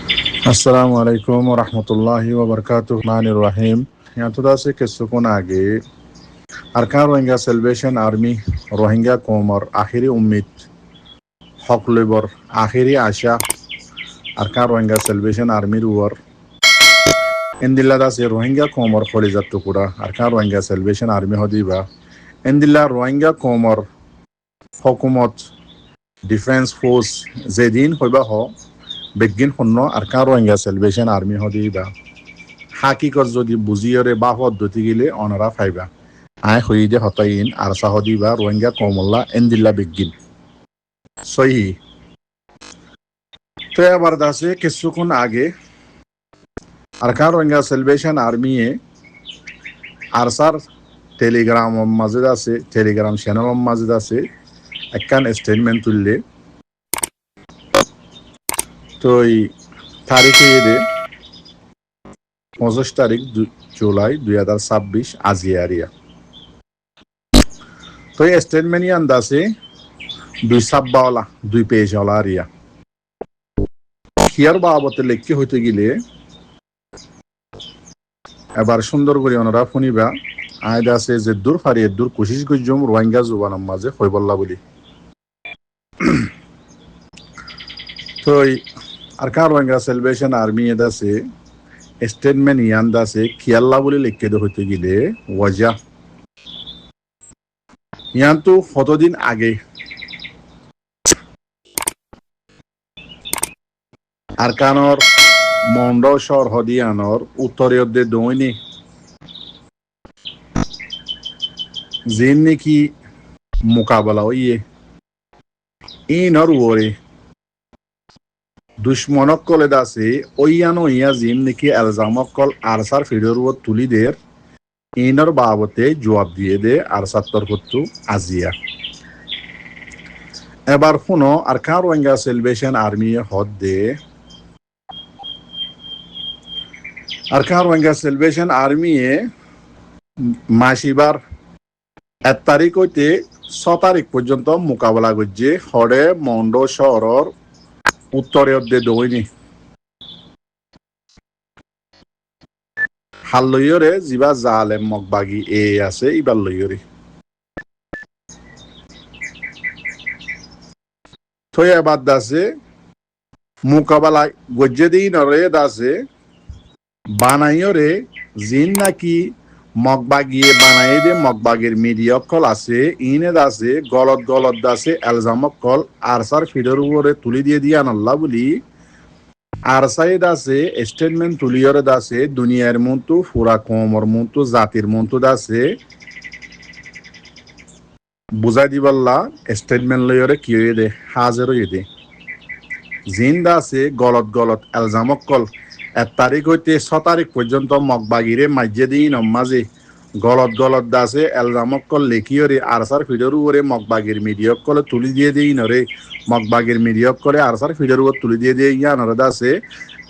Assalamu alaikum wa rahmatullahi wa barakatuh. Manir Rahim. Yantuda se kesukun age. Arkan Rohingya Salvation Army Rohingya Komor akhiri ummid hok lebor akhiri asha Arkan Rohingya Salvation Army ruwar Indilla da se Rohingya Komor Kholizat Tukura Arkan Rohingya Salvation Army hodiba Indilla Rohingya Komor Hukumot Defense Force Zedin hoiba ho begin honno Arkan Rohingya Salvation Army hodiba হাকিকত যদি বুঝিয়রে বা পদ্ধতি গিলে অনরা ফাইবা আয় হইদে হতাইন আর সাহদি বা রোহিঙ্গা কমল্লা এন্দিল্লা বিজ্ঞিন সহি তো এবার দাসে কিছুক্ষণ আগে আরকান রোহিঙ্গা সেলিব্রেশন আর্মি এ আরসার টেলিগ্রাম মাজিদ আছে টেলিগ্রাম চ্যানেল মাজিদ আছে একখান স্টেটমেন্ট তুললে তো এই তারিখে এদে 25 তারিখ জুলাই 2026 আজিয়ারিয়া তো এই স্টেটমেন্ট আন্দাজে 2 সাব্বাওয়ালা 2 পেজ ওলারিয়া কিয়ার বাবতে লেখকে হইতে গেলে এবার সুন্দর করে ওনারা শুনিবা আয়দা আছে যে দূর ফারিয়ে দূর কোশিশ করজম রোহিঙ্গা জুবানের মাঝে হইবল্লা বলি তো আরকান রোহিঙ্গা সেলিব্রেশন আর্মি এদা আছে স্টেটমেন্ট ইয়ান্দা আছে কিয়াল্লা বলে লিখকে দে হইতে গেলে ওয়াজা ইয়ান্তু কতদিন আগে আরকানর মন্ড শহর হদিয়ানর উত্তরে দৈনি জিন নাকি মোকাবেলা হইয়ে ইনর ওরে দুশ্মনকল দাসে ওইয়ানো ইয়া জিন নাকি এলজামকল আরসার ফিডর তুলি দের ইনর বাবতে জবাব দিয়ে দে আরসার তরফতু আজিয়া এবার শুনো আরকান রোহিঙ্গা সেলিব্রেশন আর্মি হদ দে আরকান রোহিঙ্গা সেলিব্রেশন আর্মি মাসিবার 1 তারিখ হইতে 6 তারিখ পর্যন্ত মোকাবেলা করছে হরে মন্ড শহরের উত্তরে দৈনি হাল লইয়রে জিবা জালেম মকবাগি এ আছে ইবার লইয়রে থই এবার দাসে মোকাবেলা গজ্জে দিন রে দাসে বানাইয়রে জিন নাকি মকবাগিয়ে বানাই দে মকবাগের মিডিয়া কল আছে ইনে দাসে গলত দাসে এলজামক কল আরসার ফিডর উপরে তুলি দিয়ে দিয়ান আল্লাহ বলি আরসাই দাসে স্টেটমেন্ট তুলিয়রে দাসে দুনিয়ার মন্তু ফুরা কমর মন্তু জাতির মন্তু দাসে বুঝাই দিবাল্লা স্টেটমেন্ট লইয়রে কি হয়ে দে হাজার হয়ে দে জিন দাসে গলত এলজামক কল 1 তারিখ হইতে 6 তারিখ পর্যন্ত মকবাগিরে মাঝে দিন মাঝে গলত দাসে এলজামক কল লেখিয়রে আরসার ফিডর উপরে মকবাগির মিডিয়ক কলে তুলি দিয়ে দিই নরে মকবাগির মিডিয়ক করে আরসার ফিডর উপর তুলি দিয়ে দিয়ে ইয়া নরে দাসে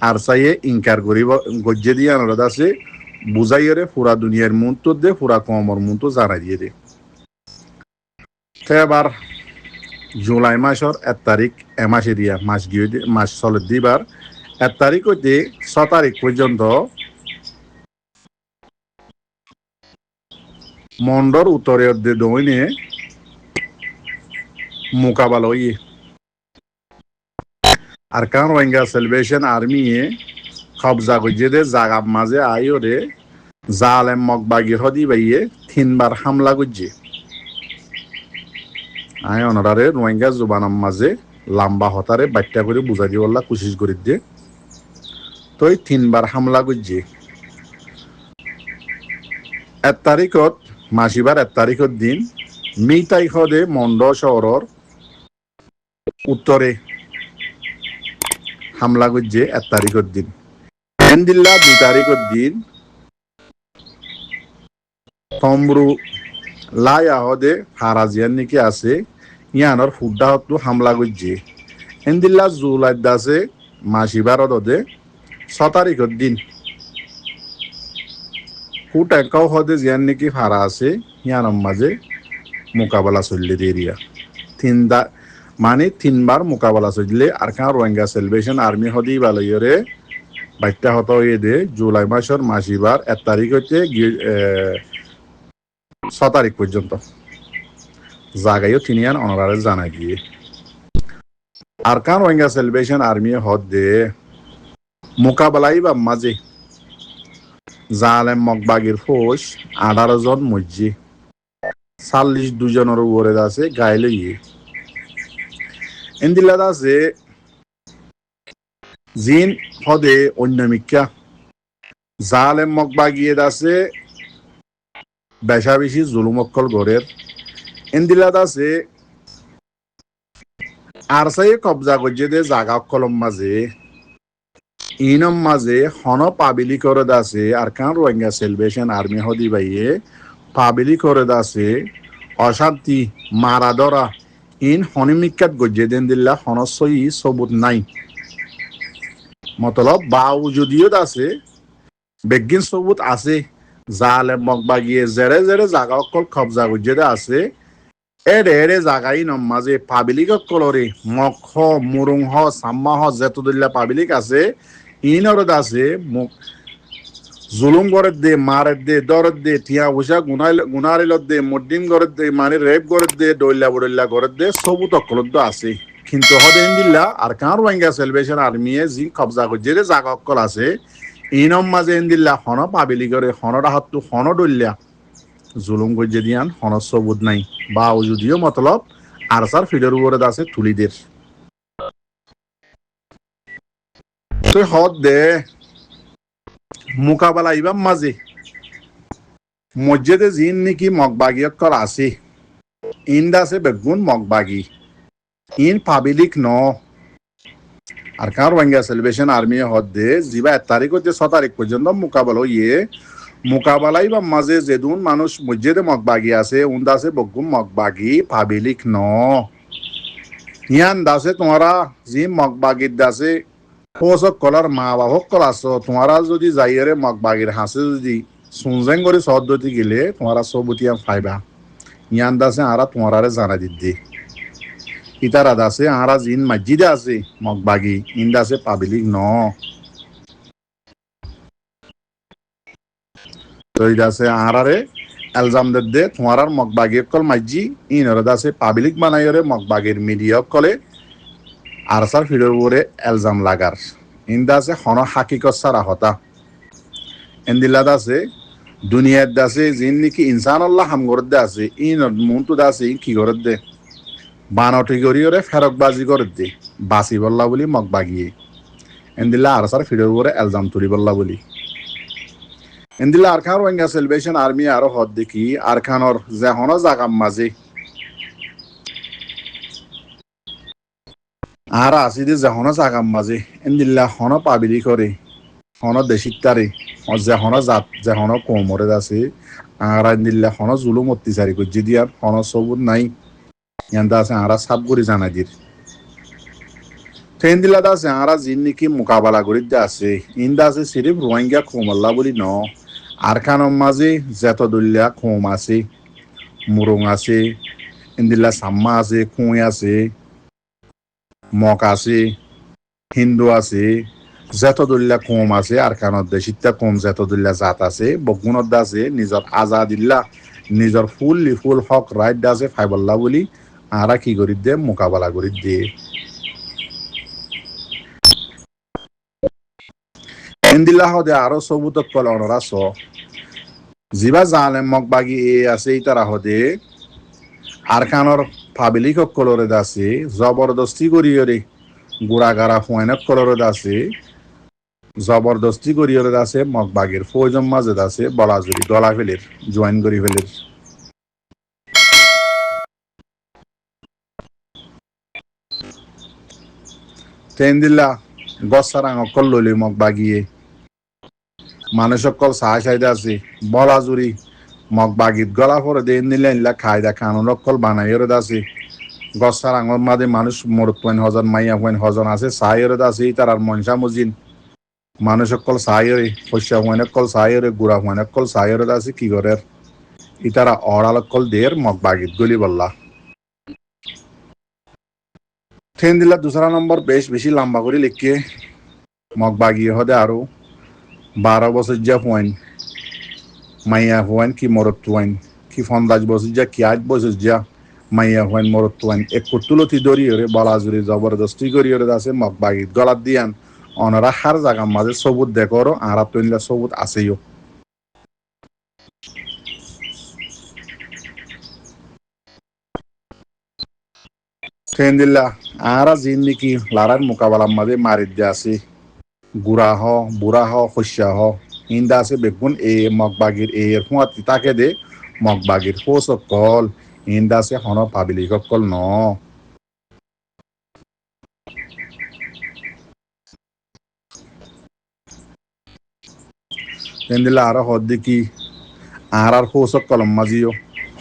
আরসাইয়ে ইনকার করিব গজ্জে দিয়া নরে দাসে বুঝাইয়রে পুরা দুনিয়ার মুন্তু দে পুরা কমর মুন্তু জানাই দিয়ে দে এবার জুলাই মাসের 1 তারিখ এমাসে দিয়া মাস চলে দিবার 1 তারিখ হইতে 6 তারিখ পর্যন্ত মন্ডর উত্তরে দৈনে মোকাবেলা হইয়ে আরকান রোহিঙ্গা সেলিব্রেশন আর্মি কবজা করছে দে জাগা মাঝে আইরে জালেম মকবাগি হদি বাইয়ে 3বার হামলা করছে আয় অনারে রোহিঙ্গা জুবানার মাঝে লম্বা হতারে বাচ্চা করে বুঝাই দিবল্লা কোশিশ করি দে তো 3বার হামলা করছে 1 তারিখত মাসিবার 1 তারিখের দিন মি তারিখে মন্ড শহরের উত্তরে হামলা করছে 1 তারিখের দিন এন্দিল্লা 2 তারিখের দিন তমরু লায়া হদে হারাজিয়ান নাকি আছে ইয়ানোর ফুড্ডা হতো হামলা করছে এন্দিল্লা জুলাই দাসে মাসিবার হদে 6 তারিখের দিন হুটাকাও হদে জিয়ান নাকি হারা আছে ইয়ানোর মাঝে মোকাবেলা চললে দেরিয়া মানে তিনবার মোকাবেলা চললে আরকান রোহিঙ্গা সেলিব্রেশন আর্মি হদি বালয়রে বাইটা হত হয়ে দে জুলাই মাসের মাসিবার 1 তারিখ হইতে 6 তারিখ পর্যন্ত জাগাইও তিনিয়ান অনারারে জানাই দিয়ে আরকান রোহিঙ্গা সেলিব্রেশন আর্মি হদ দে মোকাবেলাই বা মাঝে জালেম মগবাগির ফোর্স 18 জন মজ্জি 42 জনের উপরে আছে গাইলে ইয়ে এন্দিলাদ আছে জিন হদে অন্যমিকা জালেম মগবাগিয়ে আছে বেশা বেশি জুলুমক্কল গড়ের এন্দিলাদ আছে আর সাই কবজা করছে দে জাগা কলম মাঝে ইনম মাঝে হন পাবিলি করে দাসে আরকান রোহিঙ্গা সেলিব্রেশন আর্মি হদি বাইয়ে পাবিলি করে দাসে অশান্তি মারা ধরা ইন হনিমিকাত গজ্জে দেন দিল্লা হনসই সবুত নাই মতলব বাউ যদিও আছে বেগিন সবুত আছে জালে মগবাগিয়ে জেরে জেরে জাগা অকল কবজা গজ্জে দে আছে এড়ে এড়ে জাগাই নম মাঝে পাবিলিক কলরে মগ হ মুরুং হ সাম্মা হ যেত দিল্লা পাবিলিক আছে ইনরদ আছে জুলুম গড়ে দে মারের দে দরদ দে টিয়া বসা গুনারিলত দে মদ্দিম গড়ে দে মানে রেপ গড়ে দে দইল্লা বড়িল্লা গড়ে দে সবু তকলদ আছে কিন্তু হদেন দিল্লা আর কার রোহিঙ্গা সেলিব্রেশন আর্মিয়ে জি কবজা করছে যে জাগা অকল আছে ইনম মাঝে দিল্লা হন পাবিলি করে হনরা হাতু হন দইল্লা জুলুম গজ্জে দিয়ান হন সবুত নাই বা যদিও মতলব আরসার ফিডের উপরে আছে তুলিদের তো হদ দে মোকাবেলা ইবাম মাঝে মসজিদে জিন নাকি মগবাগি অক্কল আছে ইন্দা আছে বেগুন মগবাগি ইন পাবিলিক ন আর কার রোহিঙ্গা সেলিব্রেশন আর্মি হদ দে জিবা 1 তারিখ হতে 6 তারিখ পর্যন্ত মোকাবেলা ইয়ে মোকাবেলাই বা মাঝে যেদুন মানুষ মসজিদে মগবাগি আছে উন্দা আছে বেগুন মগবাগি পাবিলিক ন ইয়ান দাসে তোমারা জি মগবাগির দাসে পোষক কলার মা বাবক কল আছো তোমারা যদি যাইরে মগবাগির হাসে যদি সুনজেং করে সহদ্দতি গেলে তোমারা সবুতিয়া ফাইবা ইয়ান দাসে আরা তোমারারে জানা দিদি ইতারা দাসে আরা জিন মসজিদে আছে মগবাগি ইন্দাসে পাবিলিক ন তো ইদাসে আরারে এলজাম দে তোমারার মগবাগি কল মসজি ইনর দাসে পাবিলিক বানাইরে মগবাগির মিডিয়া কলে আরসার ফিডের উপরে এলজাম লাগার ইন্দাসে হন হাকিকত সারা হতা এন্দিলাদ আছে দুনিয়ার দাসে জিন নাকি ইনসান আল্লাহ হাম করে দে আছে ইন মন্তু দাসে কি করে দে বানটি করিওরে ফেরকবাজি করে দে বাসি বল্লা বলি মগবাগিয়ে এন্দিলা আরসার ফিডের উপরে এলজাম তুলি বল্লা বলি এন্দিলা আরখান রোহিঙ্গা সেলিব্রেশন আর্মি আরো হদ দেখি আরখানর যে হন জাগাম মাঝে আর আসিদে যে হন জাগাম মাঝে এন্দিল্লা হন পাবিলি করে হন দেশিতারে যে হন জাত যে হন কোমরে আছে আর এন্দিল্লা হন জুলুম অত্যাচারী করছি দিয়ার হন সবুত নাই ইয়ান্দা আছে আরা সাব করে জানা দির তেন্দিল্লা আছে আরা জিন নাকি মোকাবেলা করি আছে ইন্দা আছে সিরিফ রোহিঙ্গা কোমল্লা বলি ন আরখানর মাঝে যেত দল্লা কোম আছে মুরং আছে ইন্দিল্লা সাম্মা আছে কুঁই আছে মক আছে হিন্দু আছে যেতদুল্লা কম আছে আর কানত দেশিতা কম যেতদুল্লা জাত আছে বগুনত আছে নিজর আজাদিল্লা নিজর ফুল হক রাইট আছে ফাইবল্লা বলি আরা কি করি দে মোকাবেলা করি দে ইন্দিল্লা হদে আরো সবুত কল অনরা স জিবা জালেম মগবাগি এ আছে ইতারা হদে আরখানর পাবলিক কলরে আছে জবরদস্তি করিয়রে গুড়াগাড়া ফুয়েনক কলরে আছে জবরদস্তি করিয়রে আছে মগবাগের ফৌজম মাঝে আছে বলাজুরি গলা ফেলের জয়েন করি ফেলের তেন্দিল্লা গসারাং অকল লইলে মগবাগিয়ে মানুষ অকল সাহা সাইদা আছে বলাজুরি মগবাগিত গলা পরে দেন নিলে ইল্লা খায়দা কানুন অকল বানাইরে আছে গসার আঙর মাঝে মানুষ মরত পয়েন হজন মাইয়া পয়েন হজন আছে সাইরে আছে তার আর মনসা মজিন মানুষ অকল সাইরে শস্যা পয়েন অকল সাইরে গুড়া পয়েন অকল সাইরে আছে কি করে ইতারা অড়াল অকল দের মগবাগিত গলি বললা ট্রেন দিলা দুসরা নম্বর বেশি লম্বা করে লিখকে মগ বাগিয়ে হদে আরো 12 বছর যা পয়েন্ট মাইয়া হওয়ান কি মরত তুয়াইন কি 50 বছর যা কি 8 বছর যা মাইয়া হওয়ান মরত তুয়াইন এক কুতুলতি দরি ওরে বালাজুরি জবরদস্তি করি ওরে আছে মগ বাগিত গলাত দিয়ান অনরা হার জায়গা মাঝে সবুত দেখো আর তৈলা সবুত আছেইও ট্রেন দিল্লা আর জিন নাকি লারার মোকাবেলার মাঝে মারি দিয়ে আছে গুড়া হ বুড়া হ শস্যা হ ইন্দা আছে বেগুন মগবাগির এর হুঁয়াত তাকে দে মগবাগির হোস কল ইন্দা আছে হন পাবিলিক কল ন এন্দিল্লা আর হদ্দি কি আর হোস কলম মাজিও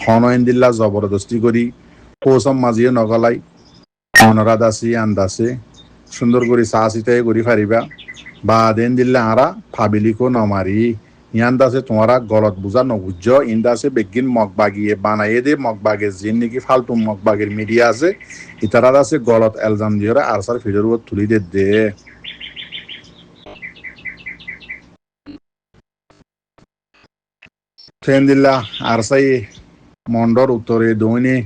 হন এন্দিল্লা জবরদস্তি করি হোসম মাজিও নগলাই অনরাদ আছি আন্দাছে সুন্দর করে চা চিতাই করি ফারিবা বা দেন দিল্লা আরা ফাবিলিকো নমারি ইয়ান্দাছে তোমারা গলত বুঝা নবুঝ ইন্দাছে বেগিন মগবাগিয়ে বানাইয়ে দে মগবাগের জিন নাকি ফালতু মগবাগের মিডিয়া আছে ইতারা আছে গলত এলজাম দিয়ে আরসার ফিডের উপর তুলি দে ট্রেন দিল্লা আরসাই মন্ডর উত্তরে দৈনে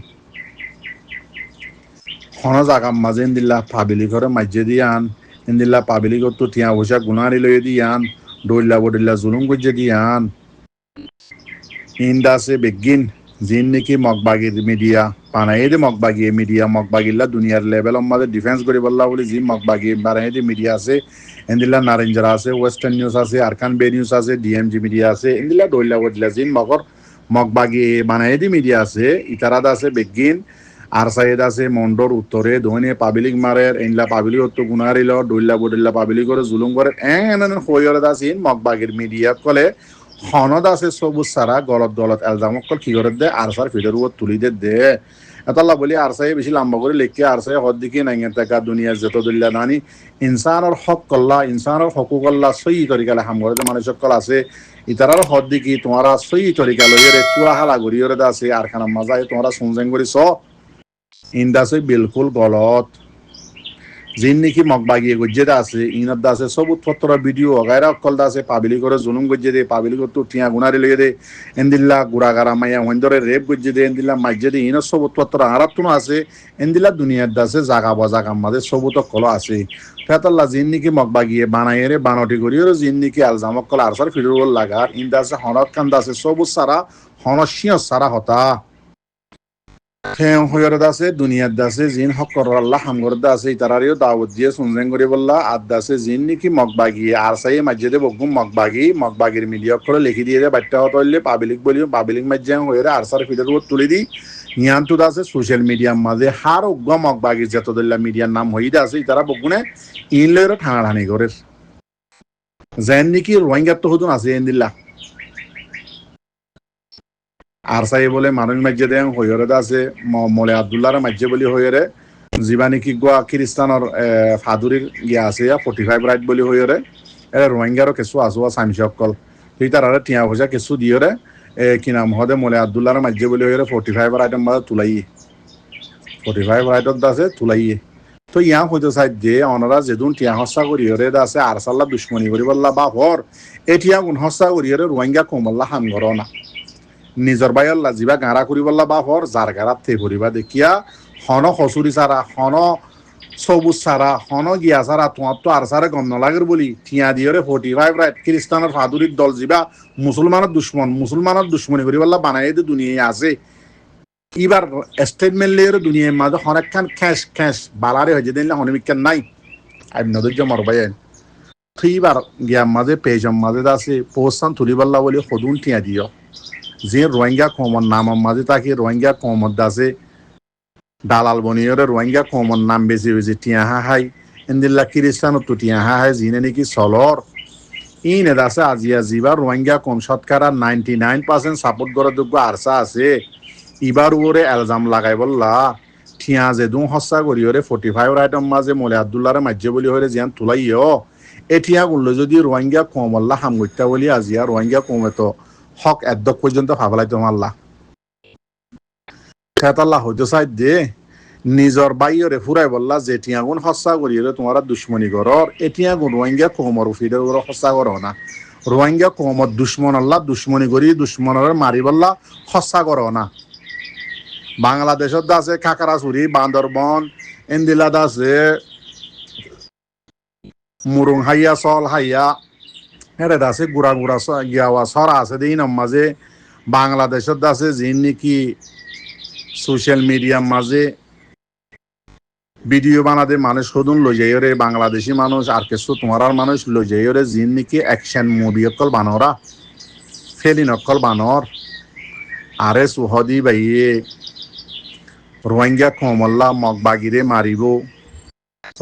হন জাগাম মাঝে ইন্দিল্লা পাবিলিকরে মাঝে দিয়ান ইন্দিল্লা পাবিলিকর তো টিয়া বসা গুনারি লয়ে দিয়ান ডইল্লা বডিল্লা জুলুম গজ্জে দিয়ান ইন্দাসে বেগিন জিন নাকি মগবাগির মিডিয়া পানাই দে মগবাগিয়ে মিডিয়া মগবাগিল্লা দুনিয়ার লেভেল আমাদের ডিফেন্স করি বললা বলি জি মগবাগি বানাই দে মিডিয়া আছে ইন্দিল্লা নারেঞ্জারা আছে ওয়েস্টার্ন নিউজ আছে আরকান বে নিউজ আছে ডিএমজি মিডিয়া আছে ইন্দিল্লা ডইল্লা বডিল্লা জিন মগবাগি বানাই দি মিডিয়া আছে ইতারাদ আছে বেগিন আর সাইড আছে মন্ডর উত্তরে দোহনে পাবলিক মারের এনলা পাবলিক তো গুনারিল ডইল্লা বডিল্লা পাবলিক করে জুলুম করে এন হইরে দাসিন মগবাগির মিডিয়া কলে হনদ আছে সবুজ সারা গলত এলজাম কল কি করে দে আর সার ফিডের উপর তুলি দে এতাল্লা বলি আর সাই বেশি লম্বা করে লিখকে আর সাই হদ দিকে নাই টাকা দুনিয়া যত দুল্লা নানি ইনসানের হক কল্লা ইনসানের হকুক কল্লা সই তরিকালে হাম করে মানুষ সকল আছে ইতারার হদ দিকে তোমারা সই তরিকা লইরে চুরা হালা গড়িয়ে আছে আর খানা মাজায় তোমরা শুনজেন করি ইন্দাছে বিলকুল গলত জিন নাকি মগবাগিয়ে গজ্জে আছে ইনত আছে সবুত পত্র ভিডিও গায়রা অকল আছে পাবলিক করে জুলুম গজ্জে দে পাবলিক তো টিয়া গুনারি লইয়ে দে এন্দিল্লা গুড়াগারা মাইয়া হইন্দরে রেপ গজ্জে দে এন্দিল্লা মাইজে দে ইনত সবুত পত্র আরাতুন আছে এন্দিল্লা দুনিয়ার দাসে জাগা বাজাগাম মাঝে সবুত কল আছে ফেতাল্লা জিন নাকি মগবাগিয়ে বানাইয়ে রে বানটি করিও জিন নাকি আলজাম কল আরসার ফিরুল লাগার ইন্দাছে হনত কান্দা আছে সবুত সারা হনসিয় সারা হতা হয়রদ আছে দুনিয়ার দাসে জিন হক আল্লাহ হামগরদ আছে ইতারারিও দাওয়াত দিয়ে শুনজেন করি বললা আদাসে জিন নাকি মগবাগি আর সাই মাঝে বগুম মগবাগির মিডিয়া করে লিখি দিয়ে দে বাচ্চা হত হইলে পাবলিক বলিও পাবলিক মাঝে হইরে আরসার ফিডের উপর তুলি দি নিয়ান্তু আছে সোশ্যাল মিডিয়ার মাঝে হার উগ্র মগবাগির যত দল্লা মিডিয়ার নাম হইদা আছে ইতারা বগুনে ইন লইরে ঠানাঠানি করে যেন নাকি রোহিঙ্গার তো হতুন আছে এন্দিল্লা আর সাই বলে মানুষ মাঝে দেন হইরে আছে মলে আব্দুল্লাহর মাঝে বলি হইরে জীবানী কি গোয়া খ্রিস্টানৰ ফাদুরির গিয়া আছে 45 রাইট বলি হইরে রোহিঙ্গারও কিছু আসো সামসকল সেই তার টিয়া ভজা কিছু দিয়রে কি নাম হদে মলে আব্দুল্লাহর মাঝে বলি হইরে 45 রাইটের মাঝে তুলাইয়ে 45 রাইটত আছে তুলাইয়ে তো ইয়া হইতে চাই যে অনারা যেদিন টিয়া হস্তা করি হরে আছে আর সাল্লা দুশ্মনী করি বললা বা হর এটিয়া গুণ হস্তা করি হরে রোহিঙ্গা কমল্লা হাম ঘর না নিজর বাইল্লা যিবা গাঁৰা কৰিবলা বা হর যার গাঁৰাত থে ভরিবা দেখিয়া হন খসুরি সারা হন সবুজ সারা হন গিয়া সারা তোমার তো আর সারে গম নলাগের বলি ঠিয়া দিয়ে 45 রাইট খ্রিস্টানের ফাদুরির দল যিবা মুসলমানের দুশ্মনী করিবলা বানাই দে দুনিয়ায় আছে এবার স্টেটমেন্ট লেয়ার দুনিয়ার মাঝে অনেকখান খ্যাস বালারে হয়ে যেদিন হনমিকান নাই আমি নদীর্য মরবাই এইবার গিয়া মাঝে পেজম মাঝে আছে পোস্টান তুলিবল্লা বলি সদুন ঠিয়া দিও যে রোহিঙ্গা কমর নামের মাঝে তাকে রোহিঙ্গা কমর আছে দালাল বনিয়রে রোহিঙ্গা কমর নাম বেশি বেশি টিয়া হাই ইন্দিল্লা খ্রিস্টানত তো টিয়া হাই জিনে নাকি চলর ইন আছে আজিয়া যিবা রোহিঙ্গা কম শতকরা 99% সাপোর্ট করার যোগ্য আরসা আছে ইবার ওরে এলজাম লাগাই বললা ঠিয়া যে দু হস্যা করিয়রে 45 রাইটম মাঝে মলে আব্দুল্লাহরে মাঝে বলি হরে জিয়ান তুলাইও এটিয়া গুলো যদি রোহিঙ্গা কমল্লা হামগত্যা বলি আজিয়া রোহিঙ্গা কমে তো হক একদক পর্যন্ত ভাবলাই তোমাল্লা খেতাল্লাহ হইতে চাই দে নিজর বাইরে ফুরাই বললা যে টিয়াগুন হস্যা করিয়ে তোমার দুশ্মনী করর এটিয়াগুন রোহিঙ্গা কোমর ফিরে হস্যা করো না রোহিঙ্গা কোমর দুশ্মন আল্লাহ দুশ্মনী করি দুশ্মনের মারি বললা হস্যা করো না বাংলাদেশত আছে খাকারাচুরি বান্দরবন এন্দিলাত আছে মুরুং হাইয়া চল হাইয়া হেরেদ আছে গুড়া গুড়া গিয়াওয়া সরা আছে দিই নাম মাঝে বাংলাদেশত আছে যে নাকি সোশ্যাল মিডিয়ার মাঝে ভিডিও বানাতে মানুষ সদুন লই যাইরে বাংলাদেশি মানুষ আর কিছু তোমার মানুষ লই যাইরে জিন নাকি অ্যাকশন মুভি অকল বানরা ফেলিন অকল বানর আরে সুহদি বাইয়ে রোহিঙ্গা কমল্লা মগবাগিরে মারিব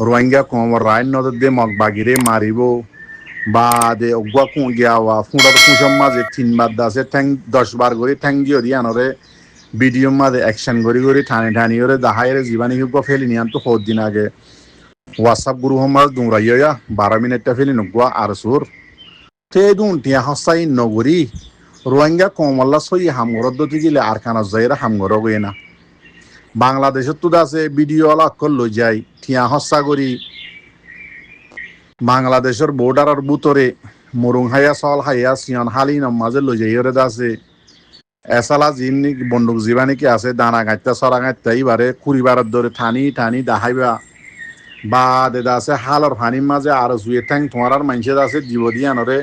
রোহিঙ্গা কমর রাইন নদর দে মগবাগিরে মারিব বা দে অগুয়া গিয়াওয়া ফুঁড়ার ফুঁসম মাঝে 3 বার দাসে ঠ্যাং 10 বার করে ঠ্যাং দিও দিয়ে আনরে ভিডিও মাঝে অ্যাকশন করি ঠানি ঠানি ওরে দাহাইরে জীবানি হুক ফেলি নিয়ান তো 4 দিন আগে হোয়াটসঅ্যাপ গ্রুপ মাঝ দুমরাইয়া 12 মিনিটটা ফেলি নগুয়া আর সুর তে দুন টিয়া হসাই নগরী রোহিঙ্গা কমল্লা সই হামগরদ গিলে আর কানা যাইরা হামগর গই না বাংলাদেশত তো আছে ভিডিও আলা কল লই যাই টিয়া হসা করি বাংলাদেশের বর্ডারের ভিতরে মুরুং হাইয়া চল হাইয়া সিয়ন হালি নাম মাঝে লই যাই ওরে আছে এসালা জিন বন্দুক জীবানি কি আছে দানা গাইতা সরা গাইতা এইবারে কুড়িবারের ধরে ঠানি ঠানি দাহাইবা বা দেদা আছে হালর ফানির মাঝে আর জুয়ে ঠ্যাং তোমার মানুষে আছে জীব দিয়ানরে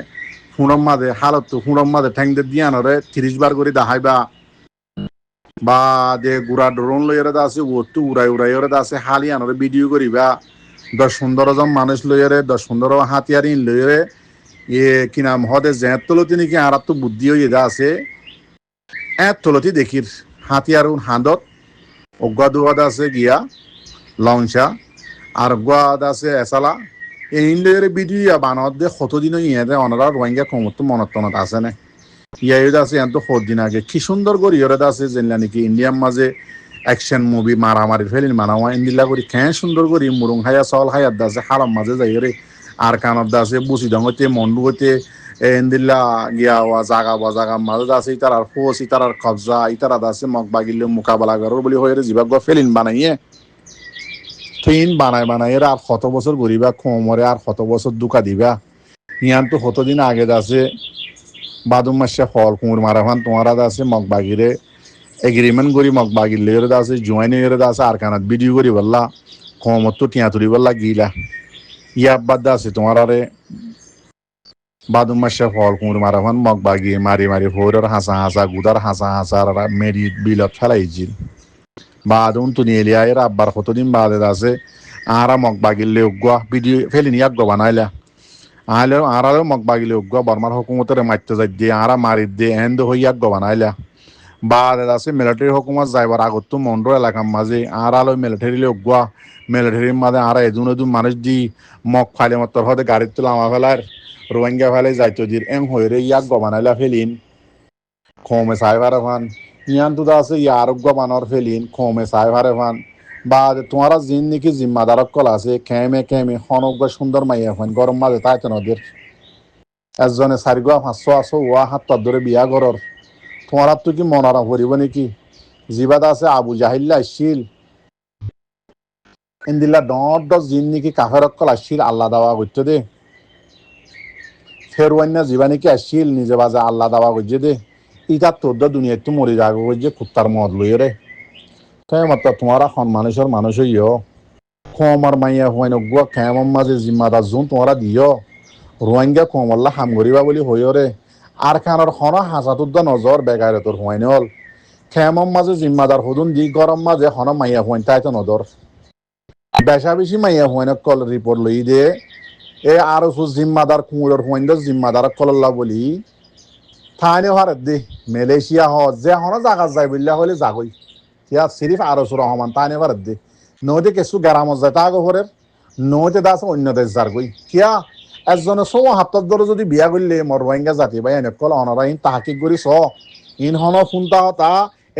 ফুড়ম মাঝে হালত তো ফুড়ম মাঝে ঠ্যাং দে দিয়ানরে 30 বার করে দাহাইবা বা দে গুড়া ড্রোন লইরে আছে ওটু উড়াই উড়াই ওরে আছে হালি আনরে ভিডিও করিবা 10-15 জন মানুষ লইরে 10-15 হাতিয়ার ইন লইরে কি নাম হদে জেঁত তলতি নাকি আর তো বুদ্ধি হয়ে যা আছে তলতি দেখির হাতিয়ার হাঁদত অজ্ঞা দুয়াদ আছে গিয়া লঞ্চা আর গোয়াদ আছে এসালা এই লইরে ভিডিও বানত দে কতদিন ইয়ে অনরা রোহিঙ্গা কমত মনত টনত আছে না ইয়াইদ আছে এত 4 দিন আগে কি সুন্দর করি ওরে আছে জেনলা নাকি ইন্ডিয়ার মাঝে অ্যাকশন মুভি মারামারি ফেলিন মানাওয়া ইন্দিলা করি খেঁ সুন্দর করি মুরুং হাইয়া চল হাইয়ার দাসে হারাম মাঝে যাই রে আর কানত দাসে বুসি ডঙতে মন্ডু হইতে ইন্দিল্লা গিয়াওয়া জাগা মাঝে আছে ইতার আর ফোস ইতার আর কবজা ইতার দাসে মগ বাগিলে মোকাবেলা করো বলি হয়ে জিবাগ ফেলিন বানাইয়ে ট্রেন বানাই আর কত বছর ঘুরিবা কোমরে আর কত বছর দুকা দিবা ইয়ান তো কতদিন আগে আছে বাদুম মাসে ফল কুমুর মারাফান তোমার আছে মগবাগিরে এগ্রিমেন্ট করি মগবাগির লেরে আছে জয়েন এর আছে আর কানাত ভিডিও করি বললা কমত তো টিয়া তুলি বললা গিলা ইয়াব বাদ আছে তোমার আরে বাদুম মাসে ফল কুমুর মারাফান মগবাগি মারি মারি ফোরের হাসা গুদার হাসা মেরি বিলত ফেলাইছিল বাদুন তো নিয়ে লিয়া এর আব্বার কতদিন বাদে আছে আরা মগবাগির লে উগুয়া ভিডিও ফেলিনি এক বানাইলা আরালে মগবাগিলে উগুয়া বর্মার হুকুমতের মারতে যাই দিয়ে আরা মারি দিয়ে এন্ড হইয়া বানাইলা বা আছে মিলিটারি হুকুমত যাইবার আগত তো মন্ডল এলাকার মাঝে আরালো মিলিটারি উগুয়া মিলিটারির মাঝে আরা এদুন মানুষ দি মগ ফাইলে মতর হতে গাড়ির তোলা আমা ফেলার রোহিঙ্গা ফেলে যাইতো দির এং হইরে ইয়াক বানাইলা ফেলিন কমে সাইবার ফান ইয়ান তো আছে ইয়ার উগুয়া বানর ফেলিন কমে সাইবার ফান বা তোমারা জিন নাকি জিম্মাদারক কল আছে খেমে হনগুয়া সুন্দর মাইয়া ফান গরম মাঝে তাই তো নদীর একজনে 4-500 আসো ওয়া হাত ধরে বিয়া ঘরর তোমার তো কি মনারা করিব নাকি জিবাদ আছে আবু জাহিল্লা আসছিল ইন্দিল্লা দশ জিন নাকি কাফের অক্কল আসছিল আল্লাহ দাওয়া করতে দে ফেরওয়ান্না জিবা নাকি আসছিল নিজে বাজে আল্লাহ দাওয়া করছে দে ইটার তোর দুনিয়ায় তো মরি যাগো যে কুত্তার মদ লইয়ে রে তাই মাত্র তোমারা খন মানুষ হইও কমার মাইয়া হয় গুয়া খেমর মাঝে জিম্মাদার জোন তোমরা দিও রোহিঙ্গা কমল্লা হাম করিবা বলি হইও রে আর খানোর হন হাসাতুদ্দা নজর বেগারে তোর হয় নল খেমর মাঝে জিম্মাদার হুদুন দি গরম মাঝে হন মাইয়া হয় তাই তো নজর বেশা বেশি মাইয়া হয় কল রিপোর্ট লই দে এ আর জিম্মাদার কুমুরের হয় জিম্মাদার কল্লা বলি থানে ভারত দে মালয়েশিয়া হ যে হন জায়গা যাই বললা হলে যাগই ইয়া সিরিফ আরসুর রহমান তানে ভারত দে নদী কিছু গ্রামত যায় তা গহরের নদী দাস অন্য দেশ যার গই কিয়া একজনে 6 ধরে যদি বিয়া করলে মর রোহিঙ্গা জাতি বা এনে কল অনরা ইন তাহাকিক করি ইন হন ফোনটা তা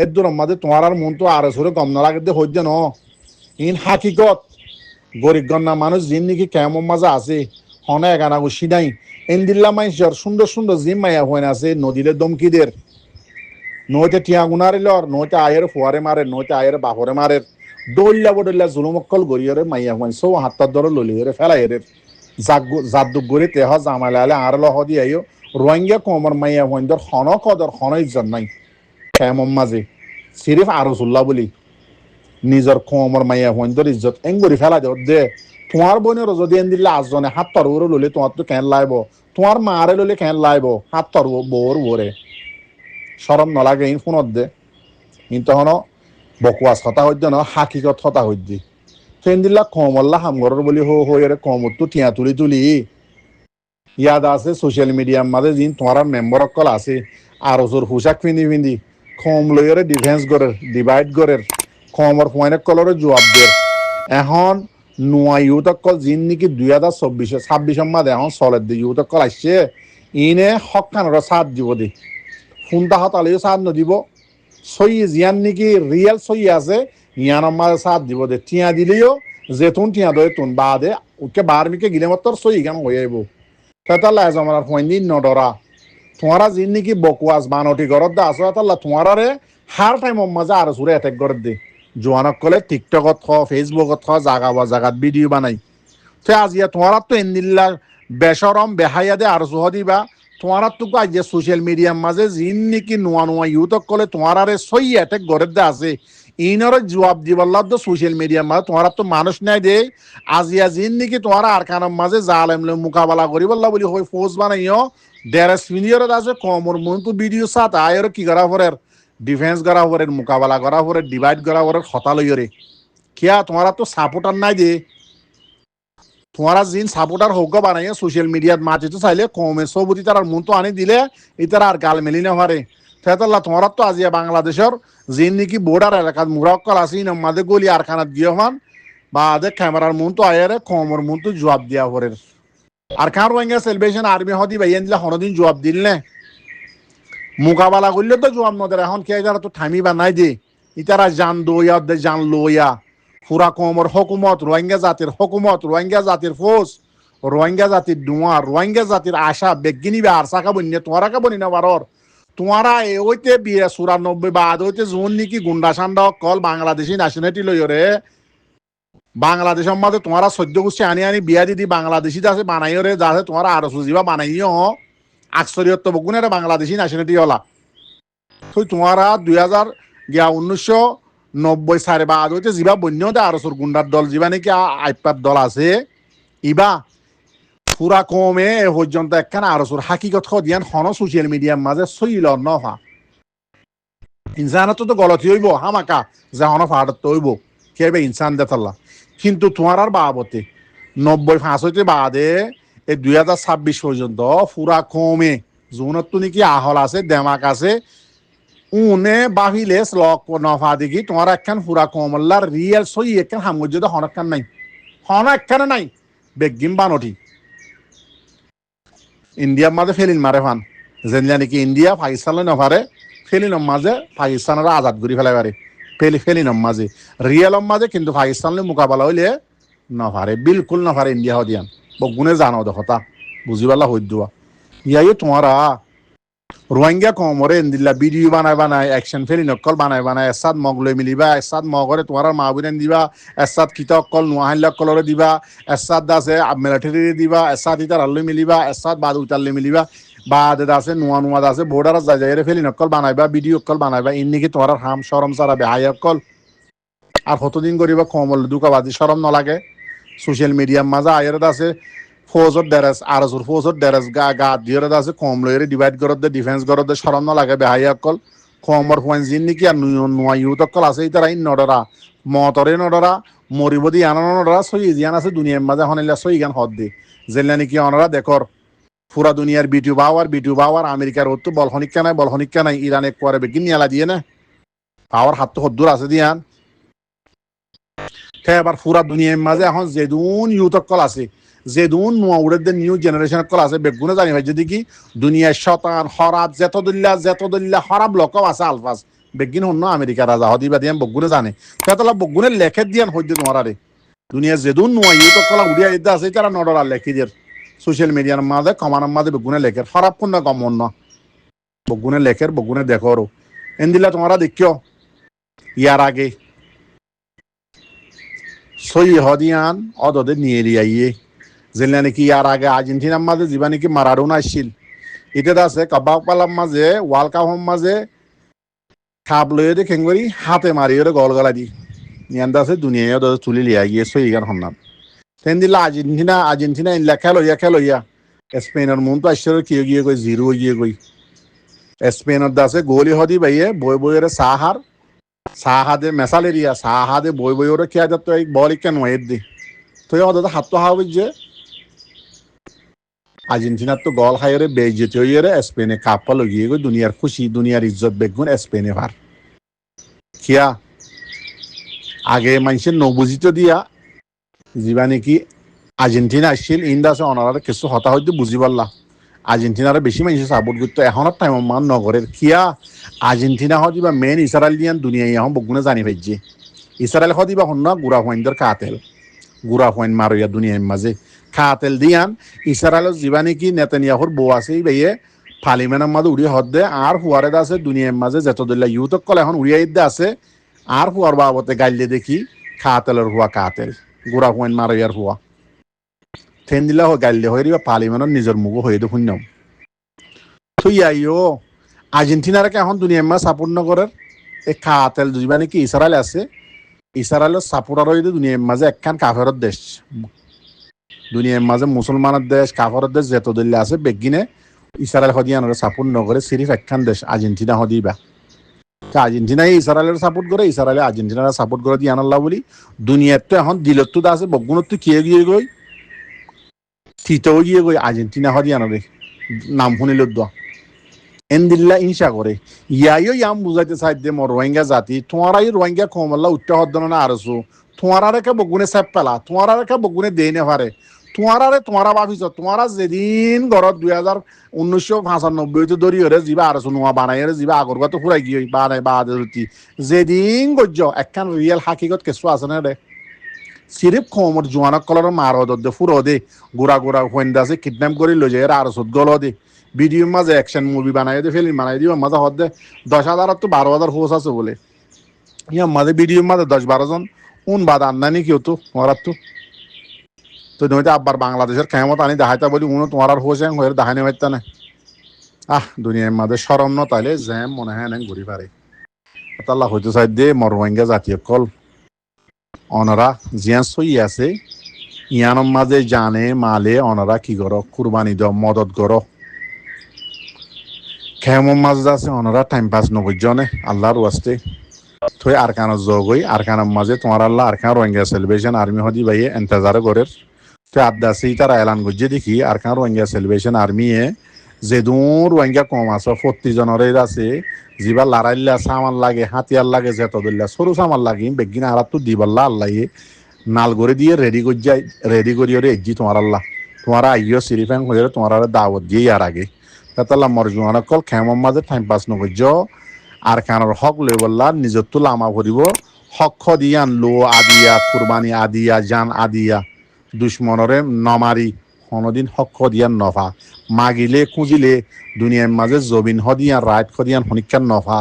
এর দূর মাঝে তোমার আর মন তো আরসুরে গম না লাগে হইতে ন ইন হাকিকত গরিবগণ্যা মানুষ জিন নাকি কেমন মাঝে আছে হন এগানা গুছি নাই ইন্দিল্লা মাইসর সুন্দর জিম মাইয়া হয়ে আছে নদীরে দমকিদের নইতে টিয়া গুনারে লর নইতে আয়ের ফুয়ারে মারে নইতে আয়ের বাপরে মারে দৌল্লা জুলুমকল গড়িয়রে মাইয়া হুয়াইন সৌ হাত্তার দর ললিয়রে ফেলাইরে জাদুক গড়ি তেহ জামালালে আর লহ দি আইও রোহিঙ্গা কোমর মাইয়া হুয়াইন দর খন কদর খন ইজ্জত নাই কেমন মাঝে সিরিফ আরসুল্লাহ বলি নিজের কোমর মাইয়া হুয়াইন দর ইজ্জত এং গড়ি ফেলা দেও দে তোমার বোনের যদি এন দিলে আজজনে হাত তরবরে ললে তোমার তো কেন লাইব তোমার মারে ললে কেন লাইব হাত তরব বোর বোরে সরম নলাগে ইন ফোনত দে কিন্তু হন বকওয়াস কথা হইত ন হাকিকত কথা হইত ফেন দিলা কমল্লা হামগরের বলি হয়ে কমত টিয়া তুলি ইয়াদ আছে সোশ্যাল মিডিয়ার মাঝে যিন তোমার মেম্বার অকল আছে আর ওজোর পোশাক পিন্ধি কম লইরে ডিফেন্স করে ডিভাইড করে কমর পয়েন্ট কলরে জবাব দের এখন নোয়া ইউথ অকল যিন নাকি 2026 মাঝে এখন চলে দি ইউথ অকল আসছে ইনে হকানোর সাথ দিব দি ফোনটা হতালেও সাথ নদিব সই জিয়ান নাকি রিয়েল সই আছে ইয়ানোর মাঝে সাথ দিব দে টিয়া দিলেও যেতুন টিয়া দে তুন বাদে ওকে বারমিকে গিলে মত সই গান হয়ে আইব তাহলে আমার পয়েন্ট নডরা তোমারা যিন নাকি বকওয়াস বানটি ঘরত দা আছো তাহলে তোমারে হার টাইম মাঝে আর সুরে এটেক করে দে জোয়ানক কলে টিকটকত ফেসবুকত জাগাত ভিডিও বানাই তো আজিয়া তোমার তো এন্দিল্লা বেসরম বেহাইয়া দে আর সুহ দিবা তোমার তো আজিয়া সোশ্যাল মিডিয়ার মাঝে যিন নাকি নোয়া ইউথক কলে তোমার সই এটেক ঘরের দে আছে ইনরে জবাব দিবাল্লা তো সোশ্যাল মিডিয়ার মাঝে তোমার তো মানুষ নাই দে আজিয়া যিন নাকি তোমার আর কানের মাঝে জালেমলে মোকাবেলা করিবাল্লা বলি হই ফৌজ বানাইও ডেরেস মিনিয়র আছে কমর মন তো ভিডিও সাথ আয়ের কি করা পরের ডিফেন্স করা পরের মোকাবেলা করা পরের ডিভাইড করা পরের খতা লইরে কিয়া তোমার তো সাপোর্টার নাই দে তোমারা যিন সাপোর্টার হোক বানাইয়ে সোশ্যাল মিডিয়াত মাঝে তো চাইলে কমে সবুতি তার মন তো আনি দিলে ইতার আর গাল মেলি না পারে তাহলে তোমার তো আজিয়া বাংলাদেশের যিন নাকি বর্ডার এলাকাত মুরাক্কল আছে মাঝে গলি আর খানাত গিয়ে হন বা আদে ক্যামেরার মন তো আয়ারে কমর মন তো জবাব দিয়া পরের আর কার রোহিঙ্গা সেলিব্রেশন আর্মি হদি ভাইয়ান দিলে হনদিন জবাব দিল না মোকাবেলা করলে তো জবাব নদের এখন কে যারা তো থামি বা নাই দে ইতারা জান দইয়া দে জান লইয়া পুরা কমর হকুমত রোহিঙ্গা জাতির হকুমত রোহিঙ্গা জাতির ফৌজ রোহিঙ্গা জাতির ডুয়া রোহিঙ্গা জাতির আশা বেগিনি বা আর সাকা বন্যা তোমারা কা বনি না বারর তোমারা ওইতে 94 বাদ হইতে জোন নাকি গুন্ডা সান্ডা কল বাংলাদেশি ন্যাশনালিটি লইরে বাংলাদেশের মধ্যে তোমারা 14 গোষ্ঠী আনি বিয়া দিদি বাংলাদেশি আছে বানাইও রে যাতে তোমারা আরো সুজিবা বানাইও আকসরিয়ত বগুনের বাংলাদেশি ন্যাশনালিটি হলা তো তোমারা 1990 সালে বাদ হইতে যিবা বন্য দে আরো গুন্ডার দল যিবা নাকি আইপার দল আছে ইবা পুরা কমে এ পর্যন্ত একখানা আরো হাকিকত দিয়ান হন সোশ্যাল মিডিয়ার মাঝে সইল নহা ইনসানত তো গলতি হইব হামাকা যে হন ফাড়ত হইব কেবে ইনসান দেতাল্লা কিন্তু তোমার আর বাবতে 95 হইতে বাদে এই 2026 পর্যন্ত পুরা কমে জোনত তো নাকি আহল আছে দেমাক আছে উনে বাহিলে লক নফা দেখি তোমার একখান পুরা কমল্লার রিয়েল সই একখান হামুজ্য হনখান নাই হন একখানে নাই বেগিম বানটি ইন্ডিয়ার মাঝে ফেলিন মারে ফান যেন নাকি ইন্ডিয়া পাকিস্তান নফারে ফেলিনর মাঝে পাকিস্তানের আজাদ করে ফেলাই পারে ফেলিনর মাঝে রিয়েলর মাঝে কিন্তু পাকিস্তানের মোকাবেলা হইলে নফারে বিলকুল নফারে ইন্ডিয়া হদিয়ান বগুনে জানো দেখতা বুঝিবালা হই দেওয়া ইয়াইও তোমারা রোহিঙ্গা কমরে এন্দিল্লা ভিডিও বানাই অ্যাকশন ফেলি নকল বানাই এসাদ মগ লৈ মিলিবা এসাদ মগরে তোমার মা বোন দিবা এসাদ কিতা অকল নোয়াহিল্লা কলরে দিবা এসাদ আছে মিলিটারি দিবা এসাদ ইতার আল্লৈ মিলিবা এসাদ বাদ উতাল্লৈ মিলিবা বাদ আছে নোয়া আছে বর্ডার যাই ফেলি নকল বানাইবা ভিডিও অকল বানাইবা ইন্নিকি তোমার হাম সরম সারা বেহাই অকল আর কতদিন করিবা কমল দুকাবাজি সরম নলাগে সোশ্যাল মিডিয়ার মাঝে আয়ের আছে ফৌজর ডেরেস আরজুর ফৌজর ডেরেস গা দিয়ে আছে কম লইরে ডিভাইড করত দে ডিফেন্স করত দে সরম নলাগে বেহাই অকল কমর পয়েন্ট যিন নাকি আর নোয়া ইউথ অকল আছে ইতারা ইন নডরা মতরে নডরা মরিব দি আনা নডরা সই জিয়ান আছে দুনিয়ার মাঝে হনিলা সই গান হদ দি যেলা নাকি অনরা দেখর পুরা দুনিয়ার বিটিউ পাওয়ার আমেরিকার হতো বলহনিকা নাই ইরান এক পরে বেগিন নিয়ালা দিয়ে না পাওয়ার হাত তো হদ্দুর আছে দিয়ান এবার পুরা দুনিয়ার মাঝে এখন যেদুন ইউথ অকল আছে যেদুন নোয়া উড়ে নিউ জেনারেশন অকল আছে বেগুনে জানি ভাই যদি কি দুনিয়ার শতান হরাব যেতদুল্লা হরাব লোকও আছে আলফাজ বেগিন হন্য আমেরিকা রাজা হদিবা দিয়ান বগুনে জানে তাহলে বগুনে লেখে দিয়ান হইতে তোমার দুনিয়া যেদুন নোয়া ইউথ অকল উড়িয়া দিতে আছে তারা নডরা লেখি দিয়ে সোশ্যাল মিডিয়ার মাঝে কমানোর মাঝে বগুনে লেখের হরাব কোন কমন না বগুনে লেখের বগুনে দেখো এন্দিলা তোমরা দেখিও ইয়ার আগে সই হদিয়ান অদদে নিয়ে লিয়াইয়ে যেলে নাকি ইয়ার আগে আর্জেন্টিনার মাঝে যিবা নাকি মারাডোনা আসছিল এটা আছে কাবাব পালার মাঝে ওয়ার্ল্ড কাপের মাঝে খাপ লয়ে দে খেঙ্গরি হাতে মারিয়ে গল গলা দি নিয়ান্দা আছে দুনিয়ায় ওদের তুলি লিয়া গিয়ে সই গান হন্নাম তেন দিলা আর্জেন্টিনা ইনলা খেলো ইয়া স্পেনের মন তো আসছে কি গিয়ে কই জিরো গিয়ে কই স্পেনের দাসে গোলি হদি ভাইয়ে বই বইয়ের সাহাদে মেসালেরিয়া সাহাদে বই ওরে খেয়া যাত এই বল কেন এর দি তো ওদের হাত তো হাওয়া যে আর্জেন্টিনার তো গল খাইরে বেজেতে হইরে স্পেনে কাপা লগিয়ে গই দুনিয়ার খুশি দুনিয়ার ইজ্জত বেগুন স্পেনে ভার কিয়া আগে মানুষের নবুজিত দিয়া যিবা নাকি আর্জেন্টিনা আসছিল ইন্দাসে অনার কিছু হতা হইতে বুঝি পারলা আর্জেন্টিনার বেশি মানুষ সাপোর্ট করতো এখনের টাইম মান নগরের কিয়া আর্জেন্টিনা হদিবা মেন ইসরায়েলিয়ান দুনিয়া এখন বগুনে জানি পাইছে ইসরায়েল হদিবা হন্না গুড়া হইন্দর কাতেল গুড়া হইন মারইয়া দুনিয়ার মাঝে কাতেল দিয়ান ইসরায়েল যিবা নাকি নেতানিয়াহুর বউ আছে ভাইয়ে পার্লিমেন্টের মাঝে উড়িয়ে হদ্দে আর হুয়ারে আছে দুনিয়ার মাঝে যত দল্লা ইউথক কলে এখন উড়িয়ে ইদ্দে আছে আর হুয়ার বাবতে গাইলে দেখি কাতেলের হুয়া কাতেল গুড়া হইন মারইয়ার হুয়া ট্রেন দিলা গাইলে হয়ে দিবা পার্লিমেন্টের নিজের মুখ হয়ে দে শূন্য তো ইয়াইও আর্জেন্টিনারকে এখন দুনিয়ার মাঝে সাপোর্ট নগরের এই কাতেল যিবা নাকি ইসরায়েল আছে ইসরায়েলের সাপোর্টার হইতে দুনিয়ার মাঝে একখান কাফেরত দেশ দুনিয়ার মাঝে মুসলমানের দেশ কাফেরত দেশ যত দল্লা আছে বেগিনে ইসরায়েল হদিয়ানোর সাপোর্ট নগরে সিরিফ একখান দেশ আর্জেন্টিনা হদিবা আর্জেন্টিনাই ইসরায়েলের সাপোর্ট করে ইসরায়েলে আর্জেন্টিনার সাপোর্ট করে দিয়ে আনাল্লাহ বলি দুনিয়ার তো এখন দিলত তো আছে বগুনত তো কিয়ে গিয়ে গই থিতেও গিয়ে গই আর্জেন্টিনা হদিয়ানোরে নাম শুনিল দোয়া এনদিল্লা ইনশা করে ইয়াইও ইয়াম বুঝাইতে চাই দে মর রোহিঙ্গা জাতি তোমারাই রোহিঙ্গা কমল্লা উঠতে হদ্দন না আরসু তোমারারে বগুনে চাপ পেলা তোমারারে বগুনে দেই নে পারে তোমারা ভাবিছ তোমারা যেদিন ঘৰত 2019-95 ধরি হরে যা আরসু নোয়া বানাই যা আগর গত ফুরাই গিয়ে বানাই বাদি যেদিন গজ্য একখান রিয়েল হাকিগত কিছু আছে না রে সিরিফ কমর জোয়ানক কলর মার দে ফুরো দে গোড়া হইন্দা আছে কিডন্যাপ করে লৈ যায় আরসুত গল দে ভিডিওর মাঝে অ্যাকশন মুভি বানাই দে ফিল্ম বানাই দিব মাঝে হদ দে 10,000 তো 12,000 হোস আছে বলে ইয়া মাঝে ভিডিওর মাঝে 10-12 জন বাদ আন্দানি কেউ তো মরাত তো নইতে আব্বার বাংলাদেশের কেমত আনি দেখাইতা বলি তোমার আর হোস হয়ে দেখানি পারতা না দুনিয়ার মাঝে সরম ন তাইলে জ্যাম মনে হয় না ঘুরি পারে আল্লাহ হইতে চাই দে মর রোহিঙ্গা জাতীয় কল অনারা জিয়ান সই আছে ইয়ানোর মাঝে জানে মালে অনারা কি করো কুরবানি দ মদত করো খেমর মাঝে আছে অনারা টাইম পাস নগজনে আল্লাহর ওয়াস্তে থই আরকানের জগই আরকানের মাঝে তোমার আল্লাহ আরকান রোহিঙ্গা সেলিব্রেশন আর্মি হদি ভাইয়ে এন্তেজার করের তো আদাসি তারা এলান গজ্জে দেখি আরকান রোহিঙ্গা সেলিব্রেশন আর্মিয়ে যে দূর রোহিঙ্গা কম আছে 40 জনের আছে যিবা লড়াইলা সামান লাগে হাতিয়ার লাগে যেত দল্লা সরু সামান লাগে বেগিন আর তো দিবাল্লা আল্লাহ নাল করে দিয়ে রেডি করিয়ে এজি তোমার আল্লাহ তোমারা আইয় সিরিফাং হয়ে তোমার দাওয়াত দিয়ে আর আগে তাল্লাহ মরজুয়ান কল খেমর মাঝে টাইম পাস নগজ্য আর কানের হক লই বললা নিজের তো লামা ভরিব হক দিয়ান লো আদিয়া কুরবানি আদিয়া জান আদিয়া দুশ্মনরে নমারি কোনোদিন হক দিয়ান নফা মাগিলে খুঁজিলে দুনিয়ার মাঝে জবিন হদিয়ান রাইট হদিয়ান হনিকান নফা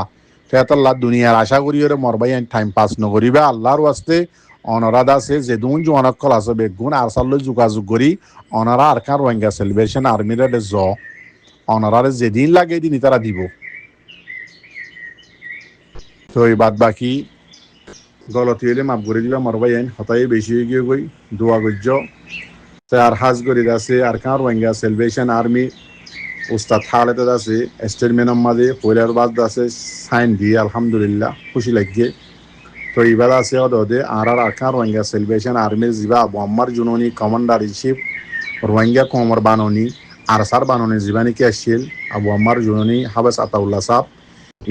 তেতাল্লাহ দুনিয়ার আশা করি মরবাই টাইম পাস নকরিবা আল্লাহর ওয়াস্তে অনরাদ আছে যে দুন জোয়ানকল আছে বেগুন আর সাল্লো যোগাযোগ করি অনারা আর কান রোহিঙ্গা সেলিব্রেশন আর্মিরা অনারারে যেদিন লাগে দিন তারা দিব তো এই বাদ বাকি গলতি হইলে মাপ করে দিবা মরবাই আইন হতাই বেশি হয়ে গিয়ে গই দোয়া গজ্য তো আর হাজ করি আছে আর কান রোহিঙ্গা সেলিব্রেশন আর্মি উস্তাদ খালেদ আছে স্টেটমেন্টের মাঝে পয়লার বাদ আছে সাইন দিয়ে আলহামদুলিল্লাহ খুশি লাগিয়ে তো এবার আছে ওদে আর কান রোহিঙ্গা সেলিব্রেশন আর্মির যিবা আবু আম্মার জুননি কমান্ডার ইন চিফ রোহিঙ্গা কমর বাননি আরসার বাননি যিবা নাকি আসছিল আবু আম্মার জুননি হাবেস আতাউল্লাহ সাহেব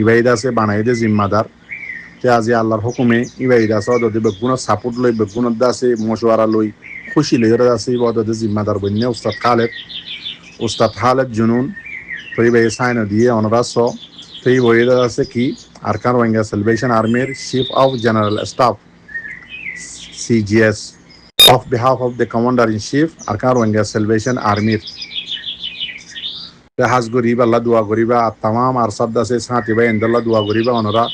ইবাইদ আছে বানাইদে জিম্মাদার তে আজি আল্লাহর হুকুমে ইবাইদ আছে ওদে বেগুনের সাপোর্ট লই বেগুনের আছে মশওয়ারা লই খুশি লই আছে ওদে জিম্মাদার বন্যা উস্তাদ খালেদ জুনুন তো ইবাই সাইন দিয়ে অনরাস তো এই বইয়ের আছে কি আরকান রোহিঙ্গা সেলিব্রেশন আর্মির chief of general staff CGS of behalf of the commander in chief Arakan Rohingya salvation আর্মির হাজ গরিব আল্লাহ দোয়া করিবা আর তাম আর সাদ আছে সাথী ভাই ইন্দল্লাহ দোয়া করিবা ওনারা